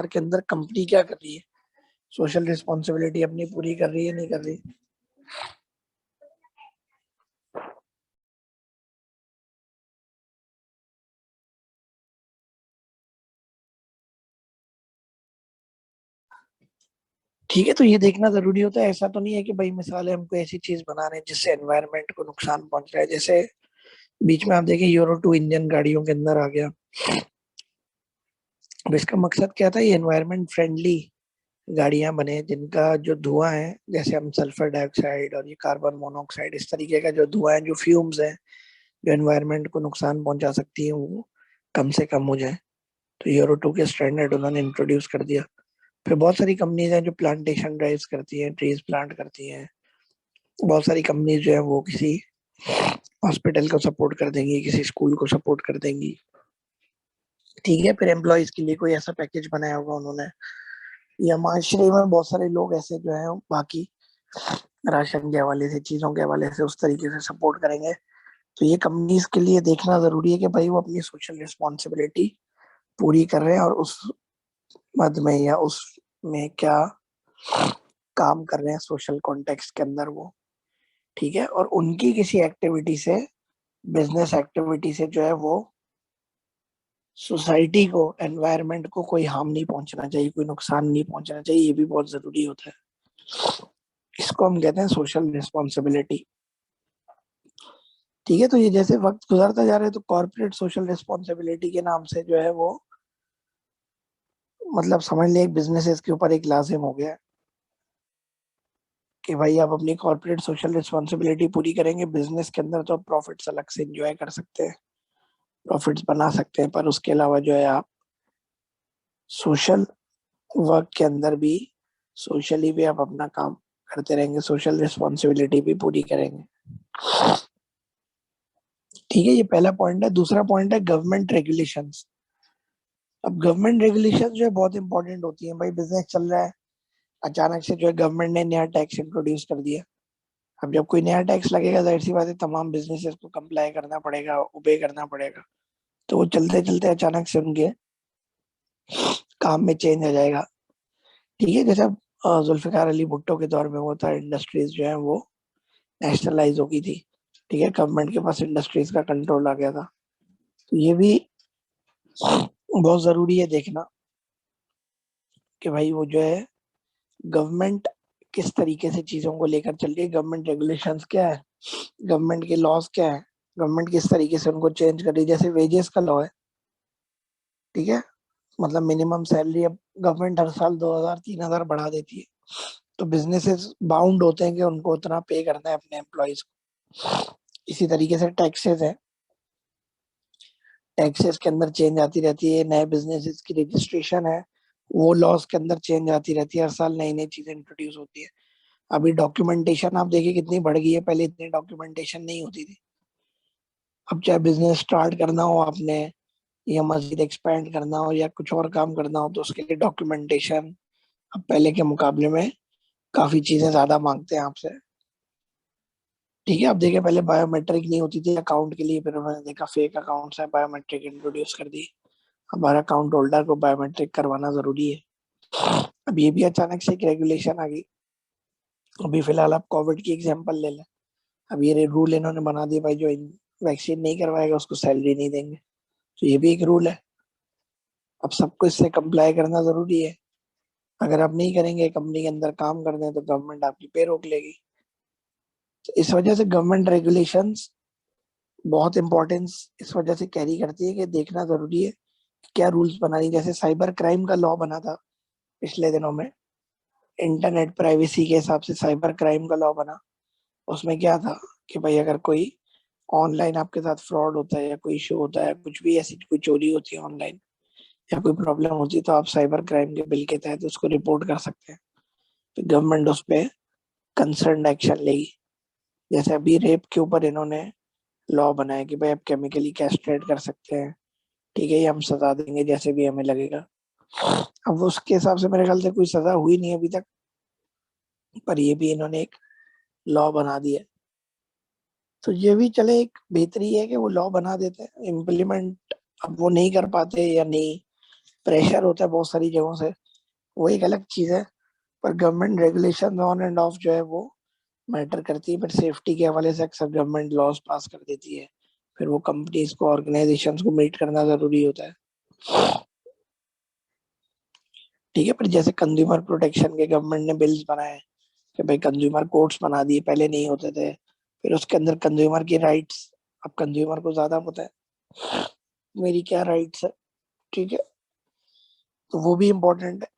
के अंदर कंपनी क्या कर रही है, सोशल रिस्पॉन्सिबिलिटी अपनी पूरी कर रही है नहीं कर रही। ठीक है, तो ये देखना जरूरी होता है। ऐसा तो नहीं है कि भाई मिसाल है हमको ऐसी चीज बना रहे हैं जिससे एनवायरनमेंट को नुकसान पहुंच रहा है। जैसे बीच में आप देखें यूरो 2 इंजन गाड़ियों के अंदर आ गया। अब इसका मकसद क्या था, ये एनवायरनमेंट फ्रेंडली गाड़ियां बने जिनका जो धुआं है, जैसे हम सल्फर डाइऑक्साइड और ये कार्बन मोनोऑक्साइड, इस तरीके का जो धुआं है, जो फ्यूम्स है, जो एनवायरनमेंट को नुकसान पहुंचा सकती है, वो कम से कम हो जाए। तो यूरो 2 के स्टैंडर्ड उन्होंने इंट्रोड्यूस कर दिया। फिर बहुत सारी कंपनीज हैं जो प्लांटेशन ड्राइव्स करती हैं, ट्रीज प्लांट करती हैं। बहुत सारी कंपनीज जो है वो किसी हॉस्पिटल को सपोर्ट कर देंगी, किसी स्कूल को सपोर्ट कर देंगी। ठीक है, फिर एम्प्लॉयज के लिए कोई ऐसा पैकेज बनाया होगा उन्होंने, या माशरे में बहुत सारे लोग ऐसे जो है बाकी राशन के हवाले से, चीजों के हवाले से उस तरीके से सपोर्ट करेंगे। तो ये कंपनीज के लिए देखना जरूरी है कि भाई वो अपनी सोशल रिस्पॉन्सिबिलिटी पूरी कर रहे हैं और उस मद में या उस में क्या काम कर रहे हैं सोशल कॉन्टेक्स्ट के अंदर वो। ठीक है, और उनकी किसी एक्टिविटी से, बिजनेस एक्टिविटी से जो है वो सोसाइटी को, एनवायरनमेंट को कोई हार्म नहीं पहुंचना चाहिए, कोई नुकसान नहीं पहुंचना चाहिए। ये भी बहुत जरूरी होता है। इसको हम कहते हैं सोशल रिस्पॉन्सिबिलिटी। ठीक है, तो ये जैसे वक्त गुजरता जा रहा है तो कॉर्पोरेट सोशल रिस्पॉन्सिबिलिटी के नाम से जो है वो, मतलब समझ ले, एक बिजनेसेस के ऊपर एक लाजिम हो गया है कि भाई आप अपनी कॉर्पोरेट सोशल रिस्पॉन्सिबिलिटी पूरी करेंगे। बिजनेस के अंदर तो आप प्रॉफिट्स अलग से एंजॉय कर सकते हैं, प्रॉफिट्स बना सकते हैं, पर उसके अलावा जो है आप सोशल वर्क के अंदर भी, सोशली भी आप अपना काम करते रहेंगे, सोशल रिस्पॉन्सिबिलिटी भी पूरी करेंगे। ठीक है, ये पहला पॉइंट है। दूसरा पॉइंट है गवर्नमेंट रेगुलेशंस। अब गवर्नमेंट रेगुलेशन जो है बहुत इंपॉर्टेंट होती है। भाई बिजनेस चल रहा है, अचानक से जो है गवर्नमेंट ने नया टैक्स इंट्रोड्यूस कर दिया। अब जब कोई नया टैक्स लगेगा, जाहिर सी बात है तमाम बिजनेसेस को कंप्लाई करना पड़ेगा, ओबे करना पड़ेगा। तो वो चलते चलते अचानक से उनके काम में चेंज आ जाएगा। ठीक है, जैसे जुल्फिकार अली भुट्टो के दौर में वो था, इंडस्ट्रीज जो है वो नेशनलाइज हो गई थी। ठीक है, गवर्नमेंट के पास इंडस्ट्रीज का कंट्रोल आ गया था। तो ये भी बहुत जरूरी है देखना कि भाई वो जो है गवर्नमेंट किस तरीके से चीजों को लेकर चल रही है, गवर्नमेंट रेगुलेशंस क्या है, गवर्नमेंट के लॉज क्या है, गवर्नमेंट किस तरीके से उनको चेंज कर रही है। जैसे वेजेस का लॉ है, ठीक है, मतलब मिनिमम सैलरी अब गवर्नमेंट हर साल 2,000 3,000 बढ़ा देती है। तो बिजनेसेस बाउंड होते हैं कि उनको उतना पे करना है अपने एम्प्लॉयज को। इसी तरीके से टैक्सेस है, टैक्सेस के अंदर चेंज आती रहती है। नए बिजनेसेस की रजिस्ट्रेशन है, वो लॉज के अंदर चेंज आती रहती है। हर साल नई नई चीजें इंट्रोड्यूस होती है। अभी डॉक्यूमेंटेशन आप देखिए कितनी बढ़ गई है, पहले इतनी डॉक्यूमेंटेशन नहीं होती थी। अब चाहे बिजनेस स्टार्ट करना हो आपने, या मस्जिद एक्सपेंड करना हो, या कुछ और काम करना हो, तो उसके लिए डॉक्यूमेंटेशन अब पहले के मुकाबले में काफी चीजें ज्यादा मांगते हैं आपसे। ठीक है, अब देखिए पहले बायोमेट्रिक नहीं होती थी अकाउंट के लिए, फिर उन्होंने देखा फेक अकाउंट्स है, बायोमेट्रिक इंट्रोड्यूस कर दी। हमारा अकाउंट होल्डर को बायोमेट्रिक करवाना जरूरी है। अब ये भी अचानक से एक रेगुलेशन आ गई। अभी फिलहाल आप कोविड की एग्जांपल ले लें। अब ये रूल इन्होंने बना दिया, भाई जो वैक्सीन नहीं करवाएगा उसको सैलरी नहीं देंगे। तो ये भी एक रूल है। अब सबको इससे कंप्लाई करना जरूरी है। अगर आप नहीं करेंगे, कंपनी के अंदर काम कर दें, तो गवर्नमेंट आपकी पे रोक लेगी। तो इस वजह से गवर्नमेंट रेगुलेशंस बहुत इंपॉर्टेंस इस वजह से कैरी करती है कि देखना जरूरी है कि क्या रूल्स बना रही है। जैसे साइबर क्राइम का लॉ बना था पिछले दिनों में, इंटरनेट प्राइवेसी के हिसाब से साइबर क्राइम का लॉ बना। उसमें क्या था कि भाई अगर कोई ऑनलाइन आपके साथ फ्रॉड होता है, या कोई इशू होता है, कुछ भी ऐसी कोई चोरी होती है ऑनलाइन, या कोई प्रॉब्लम होती है, तो आप साइबर क्राइम के बिल के तहत उसको रिपोर्ट कर सकते हैं। तो गवर्नमेंट उस पर कंसर्न एक्शन लेगी। जैसे अभी रेप के ऊपर इन्होंने लॉ बनाया कि भाई आप केमिकली कैस्ट्रेट कर सकते हैं। ठीक है, ये हम सजा देंगे जैसे भी हमें लगेगा। अब उसके हिसाब से मेरे ख्याल से कोई सजा हुई नहीं अभी तक, पर ये भी इन्होंने एक लॉ बना दिया। तो ये भी चले, एक बेहतरी है कि वो लॉ बना देते हैं, इम्प्लीमेंट अब वो नहीं कर पाते या नहीं प्रेशर होता है बहुत सारी जगहों से, वो एक अलग चीज है। पर government regulation on end of जो है वो मैटर करती है, पर सेफ्टी के हवाले से अक्सर गवर्नमेंट लॉज पास कर देती है, फिर वो कंपनीज को, ऑर्गेनाइजेशन को मीट करना जरूरी होता है। ठीक है, पर जैसे कंज्यूमर प्रोटेक्शन के गवर्नमेंट ने बिल्स बनाए कि भाई कंज्यूमर कोर्ट्स बना दिए, पहले नहीं होते थे। फिर उसके अंदर कंज्यूमर की राइट्स, अब कंज्यूमर को ज्यादा पता है मेरी क्या राइट्स है। ठीक है, तो वो भी इम्पोर्टेंट है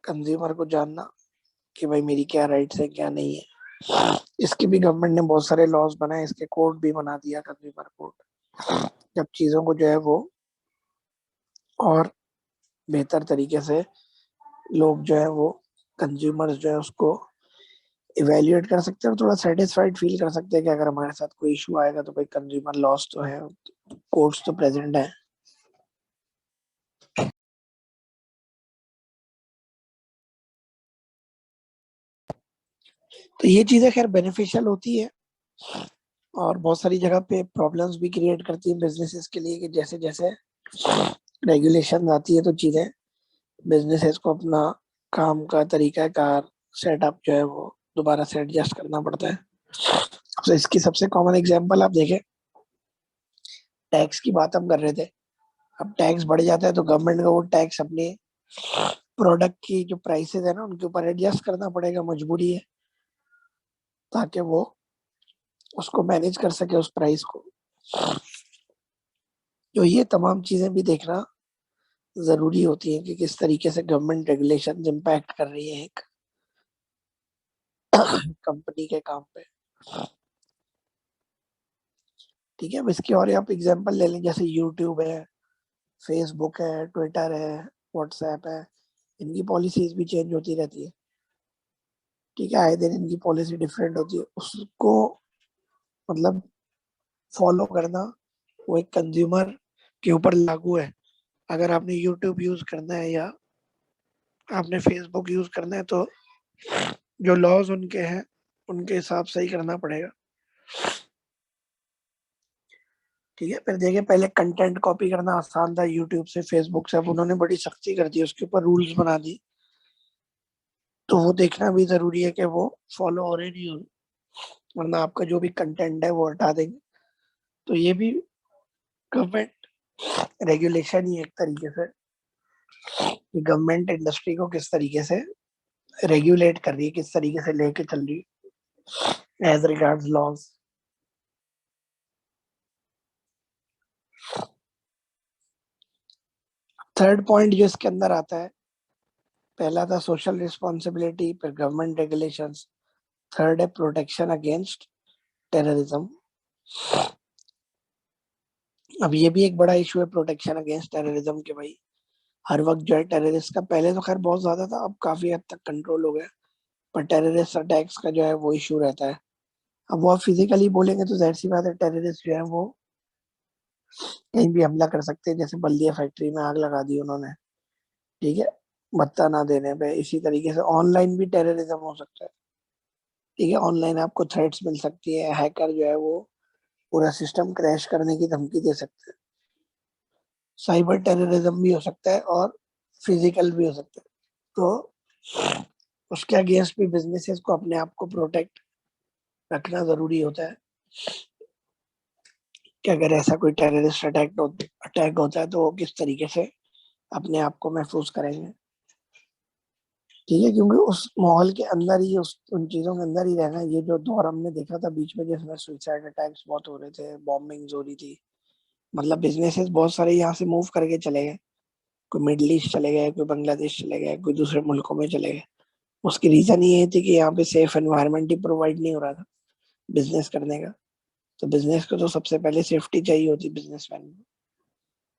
कंज्यूमर को जानना कि भाई मेरी क्या राइट्स है क्या नहीं है। इसके भी गवर्नमेंट ने बहुत सारे लॉज बनाए, इसके कोड भी बना दिया, कंज्यूमर कोड, जब चीजों को जो है वो और बेहतर तरीके से लोग जो है वो कंज्यूमर्स जो है उसको इवेल्युएट कर सकते हैं और थोड़ा सेटिस्फाइड फील कर सकते हैं कि अगर हमारे साथ कोई इशू आएगा तो भाई कंज्यूमर लॉस तो है, कोर्ट्स तो प्रेजेंट है। तो ये चीजें खैर बेनिफिशियल होती है और बहुत सारी जगह पे प्रॉब्लम्स भी क्रिएट करती है बिजनेसेस के लिए, कि जैसे जैसे रेगुलेशन आती है तो चीजें बिजनेसेस को अपना काम का तरीका कार सेटअप जो है वो दोबारा से एडजस्ट करना पड़ता है। तो इसकी सबसे कॉमन एग्जांपल आप देखें, टैक्स की बात हम कर रहे थे। अब टैक्स बढ़ जाता है तो गवर्नमेंट को वो टैक्स अपने प्रोडक्ट की जो प्राइसेस है ना उनके ऊपर एडजस्ट करना पड़ेगा, मजबूरी है, ताकि वो उसको मैनेज कर सके उस प्राइस को। तो ये तमाम चीजें भी देखना जरूरी होती है कि किस तरीके से गवर्नमेंट रेगुलेशन इम्पैक्ट कर रही है एक कंपनी के काम पे। ठीक है, अब इसकी और आप एग्जांपल ले लें, जैसे यूट्यूब है, फेसबुक है, ट्विटर है, व्हाट्सएप है, इनकी पॉलिसीज भी चेंज होती रहती है। ठीक है, आए दिन इनकी पॉलिसी डिफरेंट होती है, उसको मतलब फॉलो करना वो एक कंज्यूमर के ऊपर लागू है। अगर आपने यूट्यूब यूज करना है या आपने फेसबुक यूज करना है तो जो लॉज उनके हैं उनके हिसाब से ही करना पड़ेगा। ठीक है, फिर देखिए पहले कंटेंट कॉपी करना आसान था यूट्यूब से, फेसबुक से, अब उन्होंने बड़ी सख्ती कर दी, उसके ऊपर रूल्स बना दी। तो वो देखना भी जरूरी है कि वो फॉलो हो रहे नहीं हो रहे, वरना आपका जो भी कंटेंट है वो हटा देंगे। तो ये भी गवर्नमेंट रेगुलेशन ही एक तरीके से, कि गवर्नमेंट इंडस्ट्री को किस तरीके से रेगुलेट कर रही है, किस तरीके से लेके चल रही है as regards laws. Third point जो इसके अंदर आता है, पहला था सोशल रिस्पॉन्सिबिलिटी, फिर गवर्नमेंट रेगुलेशंस, थर्ड है प्रोटेक्शन अगेंस्ट टेररिज्म। अब ये भी एक बड़ा इशू है प्रोटेक्शन अगेंस्ट टेररिज्म के भाई, हर वक्त जो है टेररिस्ट का, पहले तो खैर बहुत ज्यादा था, अब काफी हद तक कंट्रोल हो गया, पर टेररिस्ट अटैक्स का जो है वो इशू रहता है। अब वो आप फिजिकली बोलेंगे तो जाहिर सी बात है टेररिस्ट जो है वो कहीं भी हमला कर सकते हैं, जैसे बल्दिया फैक्ट्री में आग लगा दी उन्होंने। ठीक है, भत्ता ना देने पे, इसी तरीके से ऑनलाइन भी टेररिज्म हो सकता है। ठीक है, ऑनलाइन आपको थ्रेट्स मिल सकती है, हैकर जो है वो पूरा सिस्टम क्रैश करने की धमकी दे सकते हैं। साइबर टेररिज्म भी हो सकता है और फिजिकल भी हो सकता है। तो उसके अगेंस्ट भी बिजनेसेस को अपने आप को प्रोटेक्ट रखना जरूरी होता है, कि अगर ऐसा कोई टेररिस्ट अटैक होता है तो वो किस तरीके से अपने आप को महफूज करेंगे। ठीक है, क्योंकि उस माहौल के अंदर ही, उस उन चीजों के अंदर ही रहना, ये जो दौर हमने देखा था बीच में जिसमें सुइसाइड अटैक्स बहुत हो रहे थे, बॉम्बिंग्स हो रही थी, मतलब बिजनेसेस बहुत सारे यहाँ से मूव करके चले गए, कोई मिडल ईस्ट चले गए, कोई बांग्लादेश चले गए, कोई दूसरे मुल्कों में चले गए। उसकी रीजन ये थी कि यहाँ पे सेफ एनवायरनमेंट ही प्रोवाइड नहीं हो रहा था बिजनेस करने का। तो बिजनेस को तो सबसे पहले सेफ्टी चाहिए होती बिजनेसमैन को,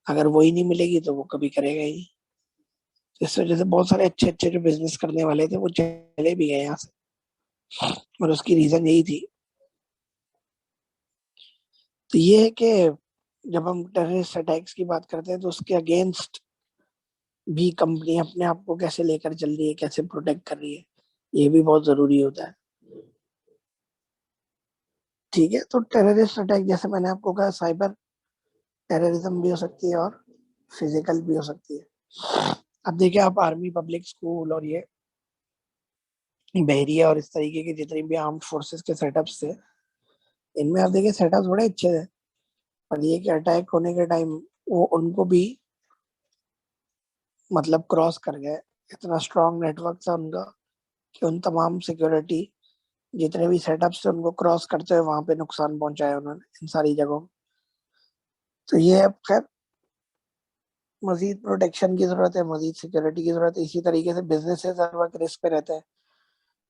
अगर वही नहीं मिलेगी तो वो कभी करेगा ही नहीं। तो इस वजह से बहुत सारे अच्छे अच्छे जो बिजनेस करने वाले थे वो चले भी गए यहाँ से, और उसकी रीजन यही थी। तो ये है कि जब हम टेररिस्ट अटैक्स की बात करते हैं तो उसके अगेंस्ट भी कंपनी अपने आप को कैसे लेकर चल रही है, कैसे प्रोटेक्ट कर रही है, ये भी बहुत जरूरी होता है। ठीक है, तो टेररिस्ट अटैक जैसे मैंने आपको कहा, साइबर टेररिज्म भी हो सकती है और फिजिकल भी हो सकती है। अब देखिए आप आर्मी, पब्लिक स्कूल और ये बहरिया और इस तरीके के जितने भी आर्म्ड फोर्सेस के सेटअप्स थे, इनमें आप देखिए सेटअप्स बड़े अच्छे थे, पर ये कि अटैक होने के टाइम वो उनको भी मतलब क्रॉस कर गए। इतना स्ट्रांग नेटवर्क था उनका कि उन तमाम सिक्योरिटी जितने भी सेटअप्स थे उनको क्रॉस करते हुए वहां पे नुकसान पहुंचाया उन्होंने इन सारी जगहों। तो ये अब खैर मजीद प्रोटेक्शन की जरूरत है, मजीद सिक्योरिटी की जरूरत है। इसी तरीके से बिजनेसेस हर वक्त रिस्क पे रहते हैं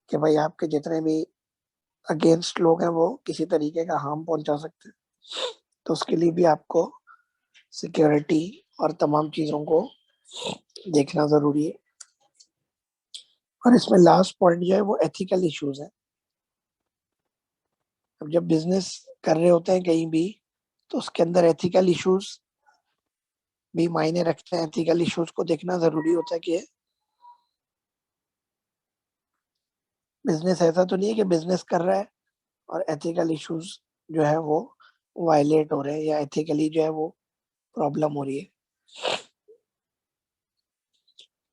कि भाई आपके जितने भी अगेंस्ट लोग हैं वो किसी तरीके का हार्म पहुंचा सकते हैं। तो उसके लिए भी आपको सिक्योरिटी और तमाम चीजों को देखना जरूरी है। और इसमें लास्ट पॉइंट जो है वो एथिकल इश्यूज है। अब जब बिजनेस कर रहे होते हैं कहीं भी, तो उसके अंदर एथिकल इश्यूज भी मायने रखते हैं। एथिकल इश्यूज को देखना जरूरी होता है कि बिजनेस ऐसा तो नहीं है कि बिजनेस कर रहा है और एथिकल इश्यूज जो है वो वायलेट हो रहे हैं या एथिकली जो है वो प्रॉब्लम हो रही है।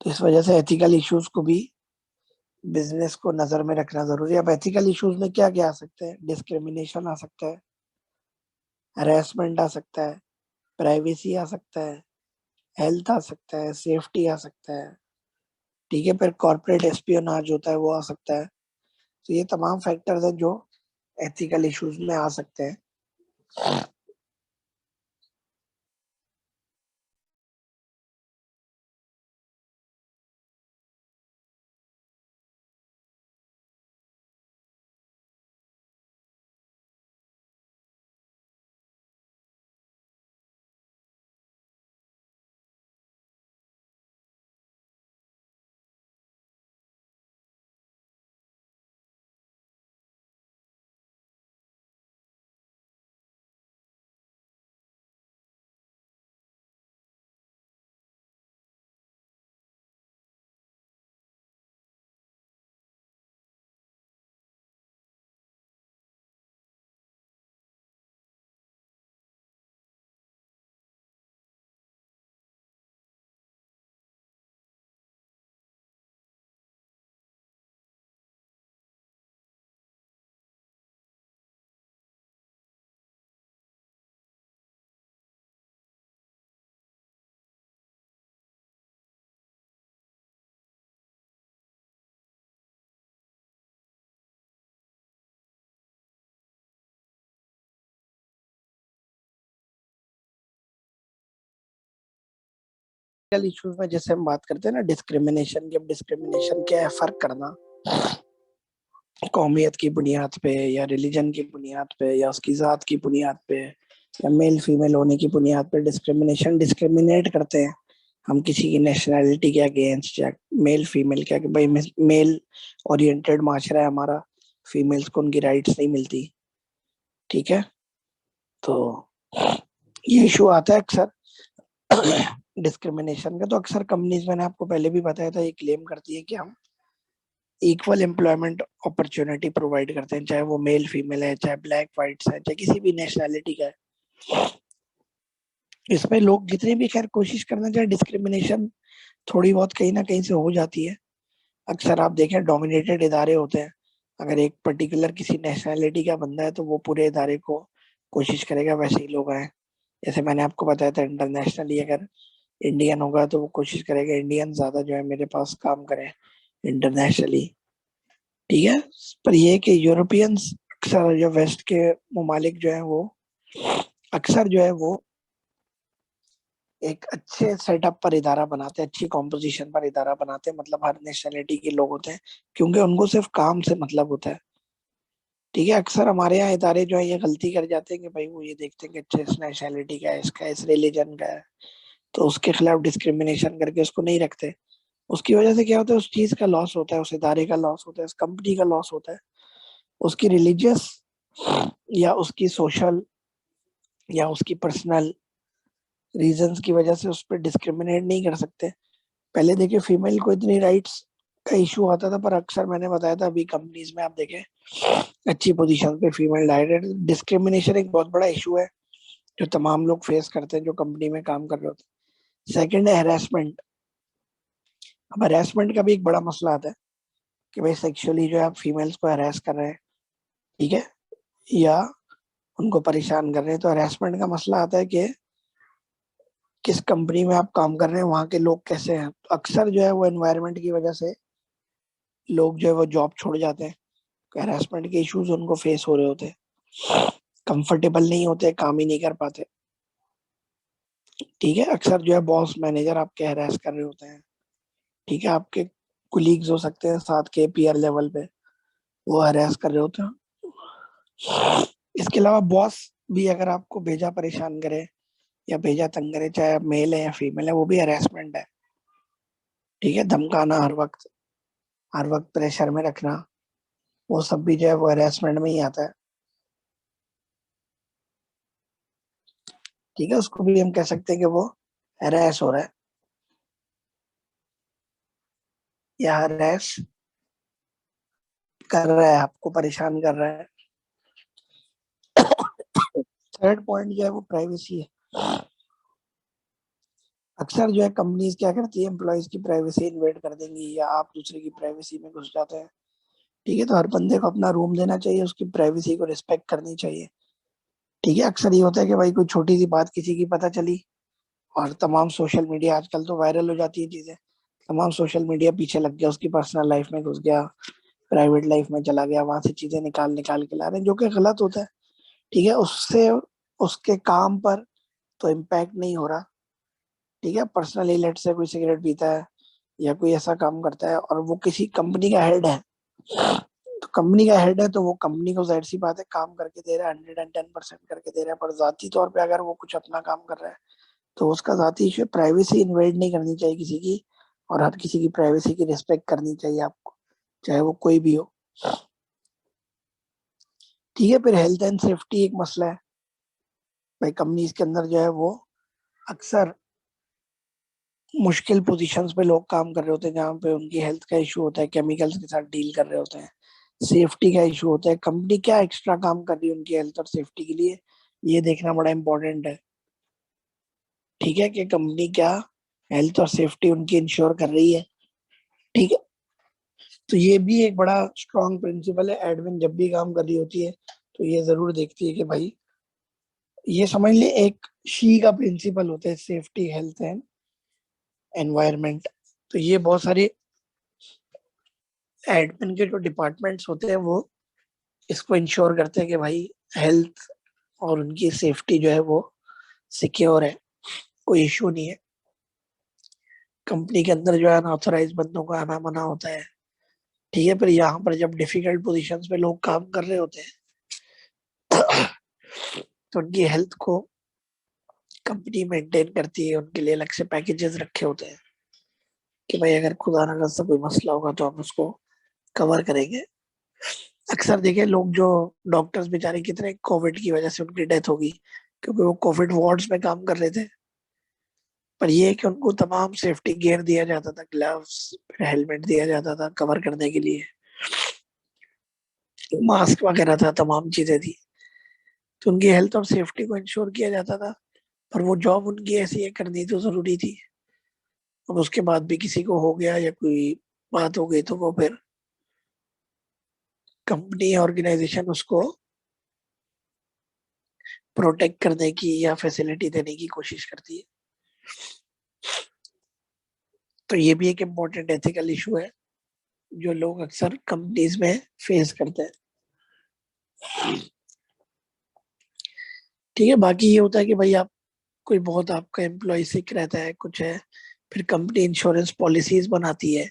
तो इस वजह से एथिकल इश्यूज को भी बिजनेस को नजर में रखना जरूरी है। अब एथिकल इश्यूज में क्या क्या आ सकते हैं? डिस्क्रिमिनेशन आ सकता है, हरेसमेंट आ सकता है, प्राइवेसी आ सकता है, हेल्थ आ सकता है, सेफ्टी आ सकता है। ठीक है, फिर कॉर्पोरेट एस्पियोनाज होता है वो आ सकता है। तो ये तमाम फैक्टर्स हैं जो एथिकल इश्यूज में आ सकते हैं। एथिकल इश्यूज में जैसे हम बात करते हैं ना डिस्क्रिमिनेशन की, अब डिस्क्रिमिनेशन क्या है? फर्क करना कौमियत की बुनियाद पे या रिलीजन की बुनियाद पे या उसकी जात की बुनियाद पे या मेल फीमेल होने की बुनियाद पे डिस्क्रिमिनेशन डिस्क्रिमिनेट करते हैं हम किसी की नेशनैलिटी के अगेंस्ट या मेल फीमेल क्या कि भाई मेल ओरिएंटेड माशरा है हमारा, फीमेल्स को उनकी राइट्स नहीं मिलती। ठीक है, तो ये इशू आता है अक्सर डिस्क्रिमिनेशन का। तो अक्सर कंपनीज, मैंने आपको पहले भी बताया था, ये क्लेम करती है कि हम इक्वल एम्प्लॉयमेंट अपॉर्चुनिटी प्रोवाइड करते हैं, चाहे वो मेल फीमेल है, चाहे ब्लैक व्हाइट्स है, चाहे किसी भी नेशनैलिटी का है। इसमें लोग जितनी भी खैर कोशिश करना चाहे, डिस्क्रिमिनेशन थोड़ी बहुत कहीं ना कहीं से हो जाती है। अक्सर आप देखें डोमिनेटेड इदारे होते हैं, अगर एक पर्टिकुलर किसी नेशनैलिटी का बंदा है तो वो पूरे इदारे को कोशिश करेगा वैसे ही लोग आए। जैसे मैंने आपको बताया था इंटरनेशनली अगर इंडियन होगा तो वो कोशिश करेगा इंडियन ज्यादा जो है मेरे पास काम करें इंटरनेशनली। ठीक है, पर ये है कि यूरोपियंस अक्सर जो वेस्ट के ममालिक जो है वो अक्सर जो है वो एक अच्छे सेटअप पर इदारा बनाते हैं, अच्छी कॉम्पोजिशन पर इदारा बनाते हैं, मतलब हर नेशनलिटी के लोग होते हैं क्योंकि उनको सिर्फ काम से मतलब होता है। ठीक है, अक्सर हमारे यहाँ इदारे जो है ये गलती कर जाते हैं कि भाई वो ये देखते हैं कि अच्छा इस नेशनलिटी का है, इसका इस रिलीजन का है, तो उसके खिलाफ डिस्क्रिमिनेशन करके उसको नहीं रखते। उसकी वजह से क्या होता है? उस चीज का लॉस होता है, उस इदारे का लॉस होता है, उस कंपनी का लॉस होता है। उसकी रिलीजियस या उसकी सोशल या उसकी पर्सनल रीजंस की वजह से उस पर डिस्क्रिमिनेट नहीं कर सकते। पहले देखिए फीमेल को इतनी राइट्स का इशू आता था, पर अक्सर मैंने बताया था अभी कंपनीज में आप देखें अच्छी पोजीशन पे फीमेल डायरेक्ट डिस्क्रिमिनेशन एक बहुत बड़ा इशू है जो तमाम लोग फेस करते हैं जो कंपनी में काम कर रहे होते हैं। सेकंड है हेरासमेंट। अब हरासमेंट का भी एक बड़ा मसला आता है कि भाई सेक्सुअली जो है आप फीमेल्स को हरास कर रहे हैं, ठीक है, या उनको परेशान कर रहे हैं। तो हरासमेंट का मसला आता है कि किस कंपनी में आप काम कर रहे हैं, वहाँ के लोग कैसे हैं। तो अक्सर जो है वो एनवायरनमेंट की वजह से लोग जो है वो जॉब छोड़ जाते हैं। हरासमेंट के इश्यूज उनको फेस हो रहे होते हैं, कंफर्टेबल नहीं होते, काम ही नहीं कर पाते। ठीक है, अक्सर जो है बॉस मैनेजर आपके हरास कर रहे होते हैं, ठीक है, आपके कुलीग्स हो सकते हैं साथ के पीयर लेवल पे, वो हरास कर रहे होते हैं। इसके अलावा बॉस भी अगर आपको भेजा परेशान करे या भेजा तंग करे, चाहे आप मेल है या फीमेल है, वो भी हरासमेंट है। ठीक है, धमकाना हर वक्त प्रेशर में रखना, वो सब भी जो है वो हरासमेंट में ही आता है। ठीक है, उसको भी हम कह सकते हैं कि वो हरास हो रहा है या हरास कर रहा है, आपको परेशान कर रहा है। थर्ड पॉइंट जो है वो प्राइवेसी है। अक्सर जो है कंपनीज क्या करती है, एम्प्लॉयज की प्राइवेसी इन्वेड कर देंगी या आप दूसरे की प्राइवेसी में घुस जाते हैं। ठीक है, तो हर बंदे को अपना रूम देना चाहिए, उसकी प्राइवेसी को रिस्पेक्ट करनी चाहिए। ठीक है, अक्सर ये होता है कि भाई कोई छोटी सी बात किसी की पता चली और तमाम सोशल मीडिया, आजकल तो वायरल हो जाती है चीजें, तमाम सोशल मीडिया पीछे लग गया, उसकी पर्सनल लाइफ में घुस गया, प्राइवेट लाइफ में चला गया, वहां से चीजें निकाल निकाल के ला रहे हैं, जो कि गलत होता है। ठीक है, उससे उसके काम पर तो इम्पैक्ट नहीं हो रहा। ठीक है, पर्सनली लेट से कोई सिगरेट पीता है या कोई ऐसा काम करता है और वो किसी कंपनी का हेड है, तो कंपनी का हेड है तो वो कंपनी को जाहिर सी बात है काम करके दे रहा है, 110% करके दे रहा है। पर जाती तौर पे अगर वो कुछ अपना काम कर रहा है तो उसका जाती इशू, प्राइवेसी इन्वेड नहीं करनी चाहिए किसी की, और हर किसी की प्राइवेसी की रिस्पेक्ट करनी चाहिए आपको, चाहे वो कोई भी हो। ठीक है, फिर हेल्थ एंड सेफ्टी एक मसला है। भाई कंपनीज के अंदर जो है वो अक्सर मुश्किल पोजीशंस पे लोग काम कर रहे होते हैं, जहाँ पे उनकी हेल्थ का इशू होता है, केमिकल्स के साथ डील कर रहे होते हैं, सेफ्टी का इशू होता है। कंपनी क्या एक्स्ट्रा काम कर रही है उनकी हेल्थ और सेफ्टी के लिए, ये देखना बड़ा इंपॉर्टेंट है। ठीक है, कि कंपनी क्या हेल्थ और सेफ्टी उनकी इंश्योर कर रही है। ठीक है, तो ये भी एक बड़ा स्ट्रॉन्ग प्रिंसिपल है। एडमिन जब भी काम कर रही होती है तो ये जरूर देखती है कि भाई, ये समझ ले एक शी का प्रिंसिपल होता है, सेफ्टी हेल्थ एंड एनवायरनमेंट। तो ये बहुत सारे एडमिन के जो डिपार्टमेंट्स होते हैं वो इसको इंश्योर करते हैं कि भाई हेल्थ और उनकी सेफ्टी जो है वो सिक्योर है, कोई इशू नहीं है। कंपनी के अंदर जो है अनऑथराइज बंदों को आना मना होता है। ठीक है, फिर यहाँ पर जब डिफिकल्ट पोजीशंस पे लोग काम कर रहे होते हैं तो उनकी हेल्थ को कंपनी मेंटेन करती है, उनके लिए अलग से पैकेजेस रखे होते हैं कि भाई अगर खुदा ना खास्ता कोई मसला होगा तो हम उसको कवर करेंगे। अक्सर देखे लोग जो डॉक्टर्स बेचारे कितने कोविड की वजह से उनकी डेथ होगी, क्योंकि वो कोविड वार्ड्स में काम कर रहे थे। पर ये है कि उनको तमाम सेफ्टी गियर दिया जाता था, ग्लव्स, हेलमेट दिया जाता था कवर करने के लिए, मास्क वगैरह था, तमाम चीजें थी, तो उनकी हेल्थ और सेफ्टी को इंश्योर किया जाता था। पर वो जॉब उनकी ऐसी है, करनी तो जरूरी थी। अब उसके बाद भी किसी को हो गया या कोई बात हो गई तो वो फिर कंपनी ऑर्गेनाइजेशन उसको प्रोटेक्ट करने की या फैसिलिटी देने की कोशिश करती है। तो ये भी एक इम्पोर्टेंट एथिकल इशू है जो लोग अक्सर कंपनीज में फेस करते हैं। ठीक है, बाकी ये होता है कि भाई आप कोई बहुत आपका एम्प्लॉय सिक रहता है, कुछ है, फिर कंपनी इंश्योरेंस पॉलिसीज बनाती है।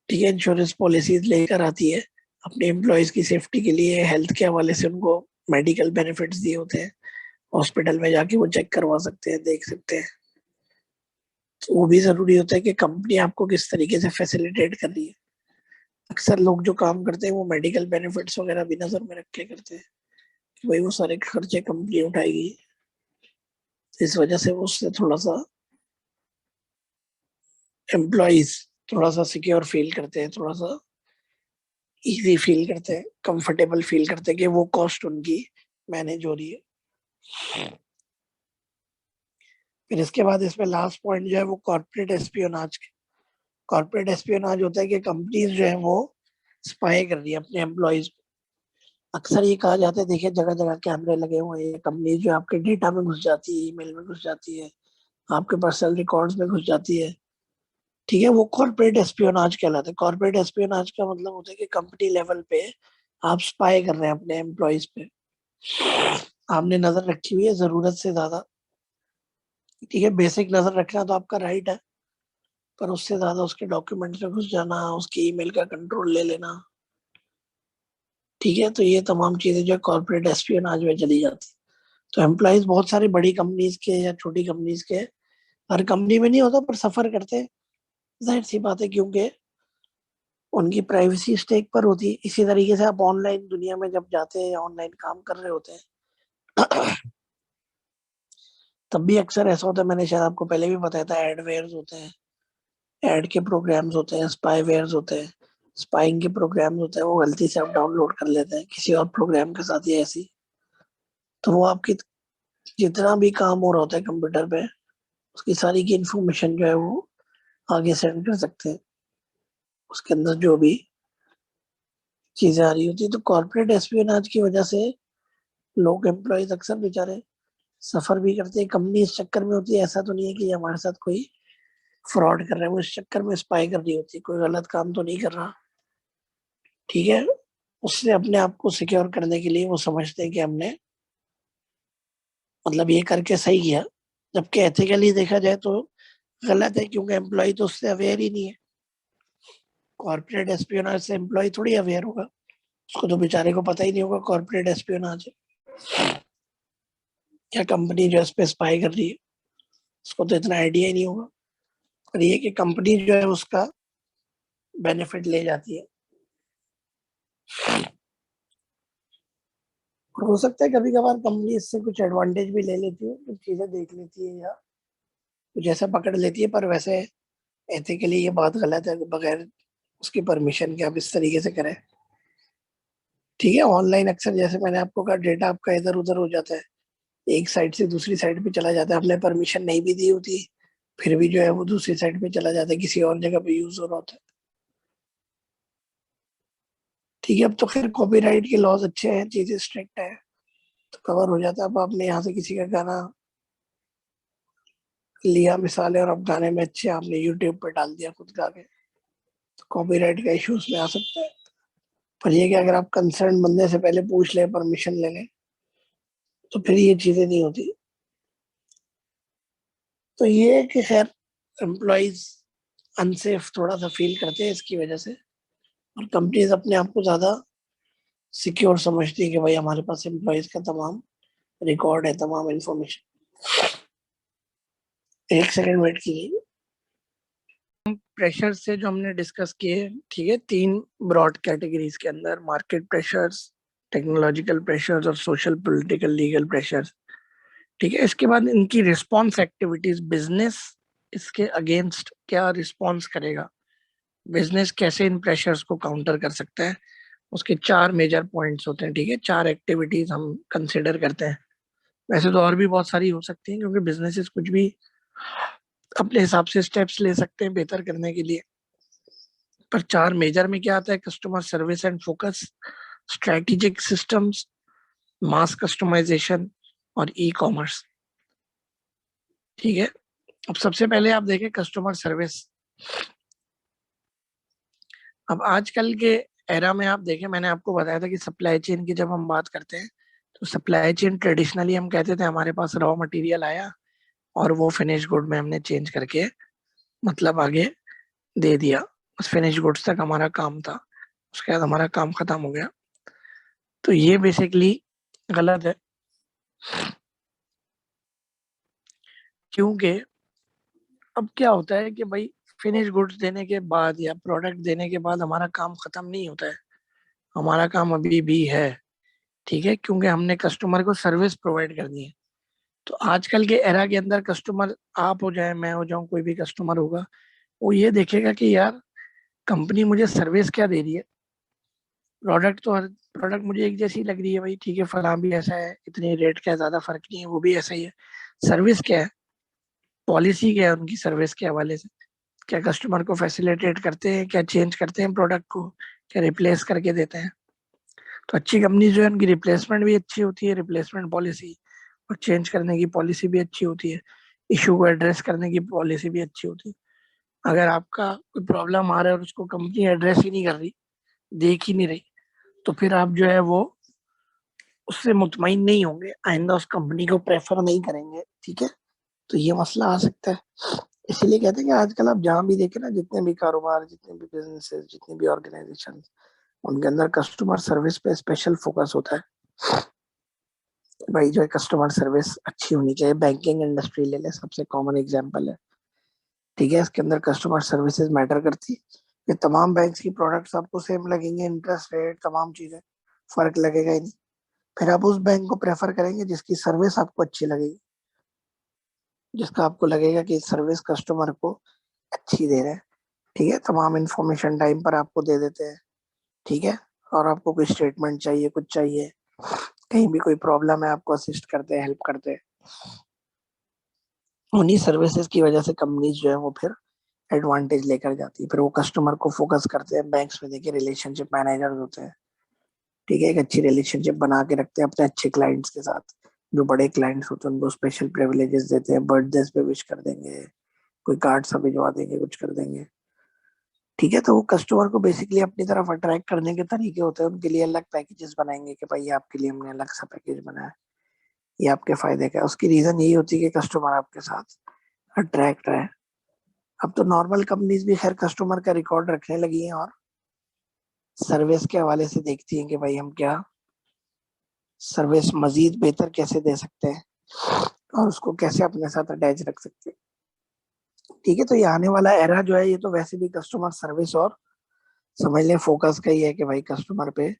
ठीक है, इंश्योरेंस पॉलिसीज लेकर आती है अपने एम्प्लॉयज की सेफ्टी के लिए, हेल्थ के हवाले से उनको मेडिकल बेनिफिट्स दिए होते हैं, हॉस्पिटल में जाके वो चेक करवा सकते हैं, देख सकते हैं। तो वो भी जरूरी होता है कि कंपनी आपको किस तरीके से फैसिलिटेट कर रही है। अक्सर लोग जो काम करते हैं वो मेडिकल बेनिफिट्स वगैरह भी नजर में रख के करते हैं कि भाई वो सारे खर्चे कंपनी उठाएगी, इस वजह से वो उससे थोड़ा सा एम्प्लॉयज थोड़ा सा सिक्योर फील करते हैं, थोड़ा सा इजी फील करते हैं, कंफर्टेबल फील करते हैं कि वो कॉस्ट उनकी मैनेज हो रही है। फिर इसके बाद इसमें लास्ट पॉइंट जो है वो कॉर्पोरेट एस्पियोनाज। कॉर्पोरेट एस्पियोनाज होता है कि कंपनीज जो है वो स्पाई कर रही है अपने एम्प्लॉयज। अक्सर ये कहा जाता है, देखिए जगह जगह कैमरे लगे हुए हैं, कंपनी जो आपके डेटा में घुस जाती है, ईमेल में घुस जाती है, आपके पर्सनल रिकॉर्ड्स में घुस जाती है। ठीक है, वो कॉर्पोरेट एस्पियोनाज कहलाता है। कॉर्पोरेट एस्पियोनाज का मतलब होता है कि कंपनी लेवल पे आप स्पाई कर रहे हैं अपने एम्प्लॉयज पे, आपने नजर रखी हुई है जरूरत से ज्यादा। ठीक है, बेसिक नजर रखना तो आपका राइट है, पर उससे ज्यादा उसके डॉक्यूमेंट्स में घुस जाना, उसकी ईमेल का कंट्रोल ले लेना, ठीक है, तो ये तमाम चीजें जो कॉर्पोरेट एस्पियोनाज में चली जाती है। तो एम्प्लॉयज बहुत सारी बड़ी कंपनीज के या छोटी कंपनीज के, हर कंपनी में नहीं होता पर सफर करते हैं, जाहिर सी बात है, क्योंकि उनकी प्राइवेसी स्टेक पर होती है। इसी तरीके से आप ऑनलाइन दुनिया में जब जाते हैं या ऑनलाइन काम कर रहे होते हैं तब भी अक्सर ऐसा होता है, मैंने शायद आपको पहले भी बताया था, एडवेयर्स होते हैं, एड के प्रोग्राम्स होते हैं, स्पाईवेयर्स होते हैं, स्पाइंग के प्रोग्राम्स होते हैं, वो गलती से आप डाउनलोड कर लेते हैं किसी और प्रोग्राम के साथ या ऐसी, तो वो आपकी जितना भी काम हो रहा होता है कंप्यूटर पे, उसकी सारी की इंफॉर्मेशन जो है वो आगे सेंड कर सकते हैं, उसके अंदर जो भी चीजें आ रही होती है। तो कॉर्पोरेट एस्पियोनाज की वजह से लोग, एम्प्लॉयज अक्सर बेचारे सफर भी करते हैं। कंपनी इस चक्कर में होती है, ऐसा तो नहीं है कि हमारे साथ कोई फ्रॉड कर रहा है, वो इस चक्कर में स्पाई कर रही होती है, कोई गलत काम तो नहीं कर रहा। ठीक है, उससे अपने आप को सिक्योर करने के लिए वो समझते हैं कि हमने मतलब ये करके सही किया, जबकि एथिकली देखा जाए तो गलत है, क्योंकि एम्प्लॉय तो उससे अवेयर ही नहीं है। कॉर्पोरेट एस्पियोनाज से एम्प्लॉय थोड़ी अवेयर होगा, उसको तो बेचारे को पता ही नहीं होगा कॉर्पोरेट एस्पियोनाज है, क्या कंपनी जो है इस पे स्पाई कर रही है, उसको तो इतना आइडिया ही नहीं होगा। और ये कि कंपनी जो है उसका बेनिफिट ले जाती है। और हो सकता है कभी कभार कंपनी इससे कुछ एडवांटेज भी ले लेती है, कुछ चीजें देख लेती है या कुछ ऐसा पकड़ लेती है, पर वैसे एथिकली ये बात गलत है बगैर उसकी परमिशन के आप इस तरीके से करें। ठीक है, ऑनलाइन अक्सर जैसे मैंने आपको कहा, डेटा आपका इधर उधर हो जाता है, एक साइड से दूसरी साइड पे चला जाता है, आपने परमिशन नहीं भी दी होती, फिर भी जो है वो दूसरी साइड पे चला जाता है, किसी और जगह पे यूज हो रहा होता है। ठीक है, अब तो खैर कॉपीराइट के लॉज अच्छे हैं, चीजें स्ट्रिक्ट है, तो कवर हो जाता है। अब आपने यहाँ से किसी का गाना लिया मिसाल है, और अब गाने में अच्छे आपने यूट्यूब पे डाल दिया खुद गा के, तो कॉपीराइट का इश्यूज में आ सकता है। पर ये कि अगर आप कंसर्न बंदे से पहले पूछ ले, परमिशन ले लें, तो फिर ये चीजें नहीं होती। तो ये है कि खैर एम्प्लॉयज अनसेफ थोड़ा सा फील करते हैं इसकी वजह से, और कंपनीज अपने आप को ज्यादा सिक्योर समझती है कि भाई हमारे पास एम्प्लॉयज का तमाम रिकॉर्ड है, तमाम इंफॉर्मेशन। एक सेकंड वेट कीजिए। प्रेशर से जो हमने डिस्कस किए, ठीक है, तीन ब्रॉड कैटेगरीज के अंदर, मार्केट प्रेशर्स, टेक्नोलॉजिकल प्रेशर्स और सोशल पॉलिटिकल लीगल प्रेशर्स। ठीक है, इसके बाद इनकी रिस्पॉन्स एक्टिविटीज, बिजनेस इसके अगेंस्ट क्या रिस्पॉन्स करेगा, बिजनेस कैसे इन प्रेशर्स को काउंटर कर सकता है, उसके चार मेजर पॉइंट्स होते हैं। ठीक है, चार एक्टिविटीज हम कंसिडर करते हैं। वैसे तो और भी बहुत सारी हो सकती हैं, क्योंकि बिजनेसेस कुछ भी अपने हिसाब से स्टेप्स ले सकते हैं बेहतर करने के लिए, पर चार मेजर में क्या आता है, customer service and focus, strategic systems, mass customisation और ई कॉमर्स। ठीक है, अब सबसे पहले आप देखें कस्टमर सर्विस। अब आजकल के एरा में आप देखें, मैंने आपको बताया था कि सप्लाई चेन की जब हम बात करते हैं, तो सप्लाई चेन ट्रेडिशनली हम कहते थे हमारे पास रॉ मटेरियल आया और वो फिनिश गुड में हमने चेंज करके मतलब आगे दे दिया, बस फिनिश गुड्स तक हमारा काम था, उसके बाद हमारा काम खत्म हो गया। तो ये बेसिकली गलत है, क्योंकि अब क्या होता है कि भाई फिनिश गुड्स देने के बाद या प्रोडक्ट देने के बाद हमारा काम खत्म नहीं होता है, हमारा काम अभी भी है। ठीक है, क्योंकि हमने कस्टमर को सर्विस प्रोवाइड करनी है। तो आजकल के एरा के अंदर कस्टमर, आप हो जाए मैं हो जाऊं, कोई भी कस्टमर होगा, वो ये देखेगा कि यार कंपनी मुझे सर्विस क्या दे रही है। प्रोडक्ट तो हर प्रोडक्ट मुझे एक जैसी लग रही है, भाई ठीक है, फलां भी ऐसा है, इतने रेट का ज्यादा फर्क नहीं है, वो भी ऐसा ही है। सर्विस क्या है, पॉलिसी क्या है उनकी सर्विस के हवाले से, क्या कस्टमर को फैसिलिटेट करते हैं, क्या चेंज करते हैं प्रोडक्ट को, क्या रिप्लेस करके देते हैं। तो अच्छी कंपनी जो है उनकी रिप्लेसमेंट भी अच्छी होती है, रिप्लेसमेंट पॉलिसी और चेंज करने की पॉलिसी भी अच्छी होती है, इशू को एड्रेस करने की पॉलिसी भी अच्छी होती है। अगर आपका कोई प्रॉब्लम आ रहा है और उसको कंपनी एड्रेस ही नहीं कर रही, देख ही नहीं रही, तो फिर आप जो है वो उससे मुतमईन नहीं होंगे, आइंदा उस कंपनी को प्रेफर नहीं करेंगे। ठीक है, तो ये मसला आ सकता है। इसीलिए कहते हैं कि आजकल आप जहाँ भी देखें ना, जितने भी कारोबार, जितने भी बिजनेसेस, जितनी भी ऑर्गेनाइजेशन, उनके अंदर कस्टमर सर्विस पे स्पेशल फोकस होता है। भाई जो है कस्टमर सर्विस अच्छी होनी चाहिए। बैंकिंग इंडस्ट्री ले ले, सबसे कॉमन एग्जांपल है। ठीक है, इसके अंदर कस्टमर सर्विसेज मैटर करती है। ये तमाम बैंक्स की प्रोडक्ट्स आपको सेम लगेंगे, इंटरेस्ट रेट तमाम चीजें, फर्क लगेगा ही नहीं। फिर आप उस बैंक को प्रेफर करेंगे जिसकी सर्विस आपको अच्छी लगेगी, जिसका आपको लगेगा कि सर्विस कस्टमर को अच्छी दे रहे हैं। ठीक है, तमाम इंफॉर्मेशन टाइम पर आपको दे देते हैं। ठीक है, और आपको कोई स्टेटमेंट चाहिए, कुछ चाहिए, कहीं भी कोई प्रॉब्लम है, आपको असिस्ट करते हैं, हेल्प करते हैं। उन्हीं सर्विसेज की वजह से कंपनीज जो है वो फिर एडवांटेज लेकर जाती है। फिर वो कस्टमर को फोकस करते हैं। बैंक्स में देखिए रिलेशनशिप मैनेजर्स होते हैं। ठीक है, एक अच्छी रिलेशनशिप बना के रखते हैं अपने अच्छे क्लाइंट्स के साथ। जो बड़े क्लाइंट्स होते हैं उनको स्पेशल प्रिविलेजेस देते हैं, बर्थडे पे विश कर देंगे, कोई कार्ड सा भिजवा देंगे, कुछ कर देंगे। ठीक है, तो वो कस्टमर को बेसिकली अपनी तरफ अट्रैक्ट करने के तरीके होते हैं। उनके लिए अलग पैकेजेस बनाएंगे कि भाई ये आपके लिए हमने अलग सा पैकेज बनाया है, ये आपके फायदे का है। उसकी रीजन यही होती है कि कस्टमर आपके साथ अट्रैक्ट रहे। अब तो नॉर्मल कंपनीज भी खैर कस्टमर का रिकॉर्ड रखने लगी हैं और सर्विस के हवाले से देखती हैं कि भाई हम क्या सर्विस मजीद बेहतर कैसे दे सकते हैं और उसको कैसे अपने साथ अटैच रख सकते हैं। ठीक है, तो ये आने वाला एरा जो है, ये तो वैसे भी कस्टमर सर्विस और समझ लें फोकस का ही है कि भाई कस्टमर पे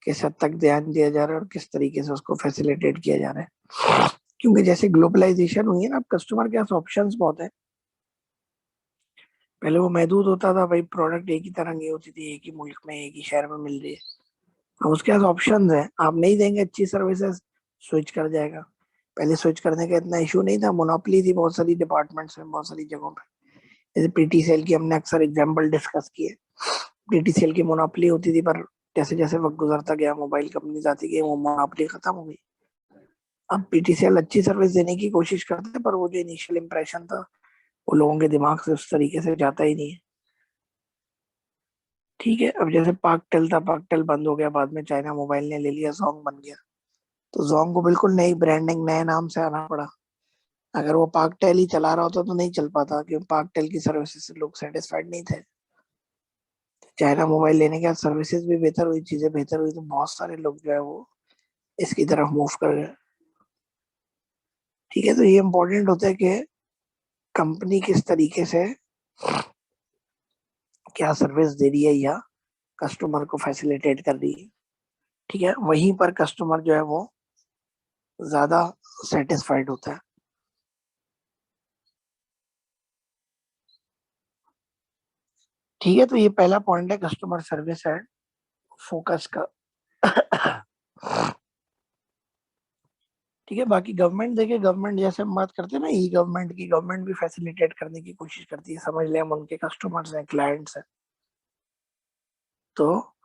किस हद तक ध्यान दिया जा रहा है और किस तरीके से उसको फैसिलिटेट किया जा रहा है। क्योंकि जैसे ग्लोबलाइजेशन हुई है ना, अब कस्टमर के पास ऑप्शंस बहुत है। पहले वो महदूद होता था, भाई प्रोडक्ट एक ही तरह की होती थी, एक ही मुल्क में एक ही शहर में मिल रही है। अब उसके पास ऑप्शंस है, आप नहीं देंगे अच्छी सर्विसेज, स्विच कर जाएगा। पहले स्विच करने का इतना इशू नहीं था, मोनोपोली थी बहुत सारी डिपार्टमेंट्स में, बहुत सारी जगहों पे। जैसे पीटी सेल की हमने अक्सर एग्जांपल डिस्कस किए। पीटी सेल की मोनोपोली होती थी, पर जैसे जैसे वक्त गुजरता गया, मोबाइल कंपनी आती गई, वो मोनोपोली खत्म हो गई। अब पीटीसीएल अच्छी सर्विस देने की कोशिश करते हैं, पर वो जो इनिशियल इंप्रेशन था वो लोगों के दिमाग से उस तरीके से जाता ही नहीं है। ठीक है, अब जैसे पाकटेल था, पाकटेल बंद हो गया, बाद में चाइना मोबाइल ने ले लिया, जोंग बन गया। तो जोंग को बिल्कुल नई ब्रांडिंग, नए नाम से आना पड़ा। अगर वो पाकटेल ही चला रहा होता तो नहीं चल पाता, क्योंकि पाकटेल की सर्विसेज से लोग सेटिस्फाइड नहीं थे। चाइना मोबाइल लेने के बाद सर्विसेज भी बेहतर हुई, चीजें बेहतर हुई, तो बहुत सारे लोग जो है वो इसकी तरफ मूव कर गए। ठीक है, तो ये इंपॉर्टेंट होता है कि कंपनी किस तरीके से क्या सर्विस दे रही है या कस्टमर को फैसिलिटेट कर रही है। ठीक है, वहीं पर कस्टमर जो है वो ज्यादा सेटिस्फाइड होता है। ठीक है, तो ये पहला पॉइंट है कस्टमर सर्विस एंड फोकस का। ठीक है, बाकी गवर्नमेंट देखिए, गवर्नमेंट जैसे हम बात करते हैं ना ई गवर्नमेंट की, गवर्नमेंट भी फैसिलिटेट करने की कोशिश करती है। समझ लें हम उनके कस्टमर्स हैं, क्लाइंट्स हैं, तो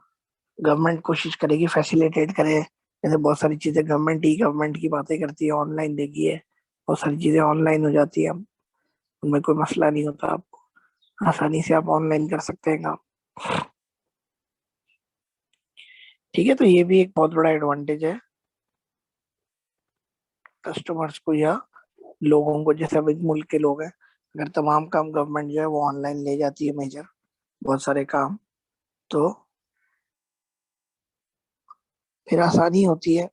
गवर्नमेंट कोशिश करेगी फैसिलिटेट करे। जैसे बहुत सारी चीजें गवर्नमेंट ई गवर्नमेंट की बातें करती है, ऑनलाइन देखिए बहुत सारी चीजें ऑनलाइन हो जाती है। अब उनमें कोई मसला नहीं होता, आपको आसानी से आप ऑनलाइन कर सकते हैं काम। ठीक है, तो ये भी एक बहुत बड़ा एडवांटेज है कस्टमर्स को या लोगों को। जैसे अब एक मुल्क के लोग हैं, अगर तमाम काम गवर्नमेंट जो है वो ऑनलाइन ले जाती है, मेजर बहुत सारे काम, तो फिर आसानी होती है